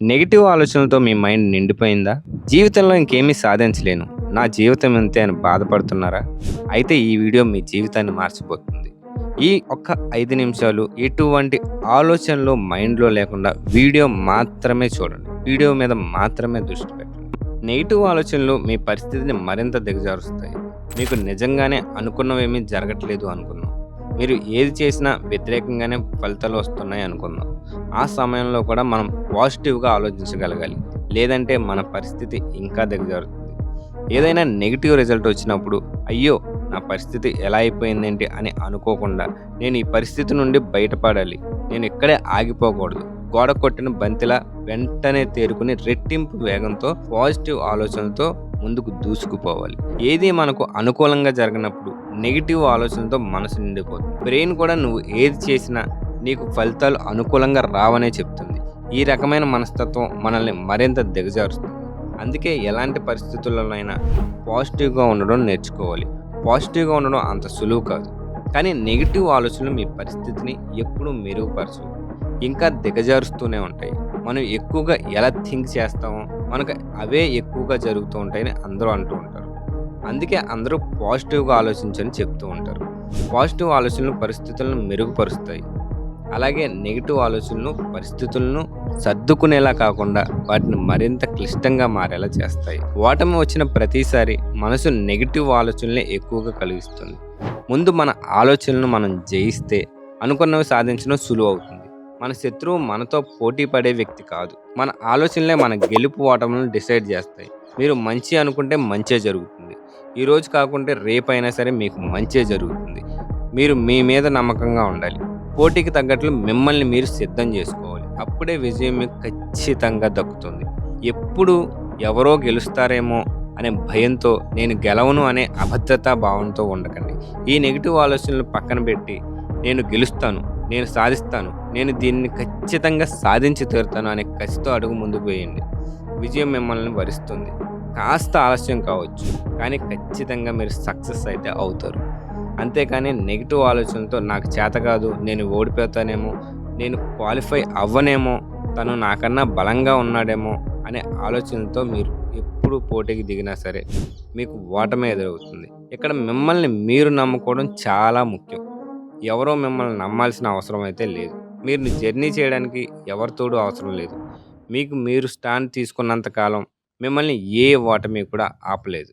Negative ఆలోచనలతో మీ mind నిండిపోయిందా? జీవితంలో ఇంకేమీ సాధించలేను. నా జీవితం ఇంతే అని బాధపడుతున్నారా? అయితే ఈ వీడియో మీ జీవితాన్ని మార్చబోతుంది. ఈ ఒక్క 5 నిమిషాలు ఎటువంటి ఆలోచనలు మైండ్‌లో లేకుండా వీడియో మాత్రమే చూడండి. వీడియో మీద మాత్రమే దృష్టి పెట్టండి. నెగెటివ్ ఆలోచనలు మీ పరిస్థితిని మరింత దిగజారుస్తాయి. మీకు నిజంగానే అనుకున్నవేమీ జరగట్లేదు అనుకుందాం. మీరు ఏది చేసినా వ్యతిరేకంగానే ఫలితాలు వస్తున్నాయి అనుకుందాం. ఆ సమయంలో కూడా మనం పాజిటివ్‌గా ఆలోచించగలగాలి. లేదంటే మన పరిస్థితి ఇంకా దిగజారుతుంది. ఏదైనా నెగెటివ్ రిజల్ట్ వచ్చినప్పుడు, అయ్యో! నా పరిస్థితి ఎలా అయిపోయిందేంటి అని అనుకోకుండా, నేను ఈ పరిస్థితి నుండి బయటపడాలి. నేను ఇక్కడే ఆగిపోకూడదు. గోడ కొట్టిన బంతిలా వెంటనే తేరుకుని రెట్టింపు వేగంతో పాజిటివ్ ఆలోచనలతో ముందుకు దూసుకుపోవాలి. ఏది మనకు అనుకూలంగా జరగనప్పుడు నెగెటివ్ ఆలోచనలతో మనసు నిండిపోతుంది. బ్రెయిన్ కూడా నువ్వు ఏది చేసినా నీకు ఫలితాలు అనుకూలంగా రావనే చెప్తుంది. ఈ రకమైన మనస్తత్వం మనల్ని మరింత దిగజారుస్తుంది. అందుకే ఎలాంటి పరిస్థితుల్లోనైనా పాజిటివ్‌గా ఉండడం నేర్చుకోవాలి. పాజిటివ్‌గా ఉండడం అంత సులువు కాదు. కానీ నెగెటివ్ ఆలోచనలు మీ పరిస్థితిని ఎప్పుడూ మెరుగుపరచవు. ఇంకా దిగజారుస్తూనే ఉంటాయి. మనం ఎక్కువగా ఎలా థింక్ చేస్తామో మనకు అవే ఎక్కువగా జరుగుతూ ఉంటాయని అందరూ అంటూ ఉంటారు. అందుకే అందరూ పాజిటివ్‌గా ఆలోచించని చెప్తూ ఉంటారు. పాజిటివ్ ఆలోచనలు పరిస్థితులను మెరుగుపరుస్తాయి. అలాగే నెగెటివ్ ఆలోచనలు పరిస్థితులను సర్దుకునేలా కాకుండా వాటిని మరింత క్లిష్టంగా మారేలా చేస్తాయి. ఓటమి వచ్చిన ప్రతిసారి మనసు నెగెటివ్ ఆలోచనలే ఎక్కువగా కలిగిస్తుంది. ముందు మన ఆలోచనలను మనం జయిస్తే అనుకున్నవి సాధించడం సులువు అవుతుంది. మన శత్రువు మనతో పోటీ పడే వ్యక్తి కాదు. మన ఆలోచనలే మన గెలుపు ఓటములను డిసైడ్ చేస్తాయి. మీరు మంచి అనుకుంటే మంచే జరుగుతుంది. ఈరోజు కాకుంటే రేపైనా సరే మీకు మంచే జరుగుతుంది. మీరు మీ మీద నమ్మకంగా ఉండాలి. పోటీకి తగ్గట్లు మిమ్మల్ని మీరు సిద్ధం చేసుకోవాలి. అప్పుడే విజయం మీకు ఖచ్చితంగా దక్కుతుంది. ఎప్పుడు ఎవరో గెలుస్తారేమో అనే భయంతో నేను గెలవను అనే అభద్రతా భావంతో ఉండకండి. ఈ నెగెటివ్ ఆలోచనలు పక్కన పెట్టి నేను గెలుస్తాను, నేను సాధిస్తాను, నేను దీన్ని ఖచ్చితంగా సాధించి తీరుతాను అనే కసితో అడుగు ముందుకు వేయండి. విజయం మిమ్మల్ని వరిస్తుంది. కాస్త ఆలస్యం కావచ్చు, కానీ ఖచ్చితంగా మీరు సక్సెస్ అయితే అవుతారు. అంతేకాని నెగెటివ్ ఆలోచనలతో నాకు చేత కాదు, నేను ఓడిపోతానేమో, నేను క్వాలిఫై అవ్వనేమో, తను నాకన్నా బలంగా ఉన్నాడేమో అనే ఆలోచనలతో మీరు ఎప్పుడు పోటీకి దిగినా సరే మీకు ఓటమే ఎదురవుతుంది. ఇక్కడ మిమ్మల్ని మీరు నమ్ముకోవడం చాలా ముఖ్యం. ఎవరో మిమ్మల్ని నమ్మాల్సిన అవసరం అయితే లేదు. మీరు జర్నీ చేయడానికి ఎవరి తోడు అవసరం లేదు. మీకు మీరు స్టాండ్ తీసుకున్నంత కాలం మిమ్మల్ని ఏ ఓటమి కూడా ఆపలేదు.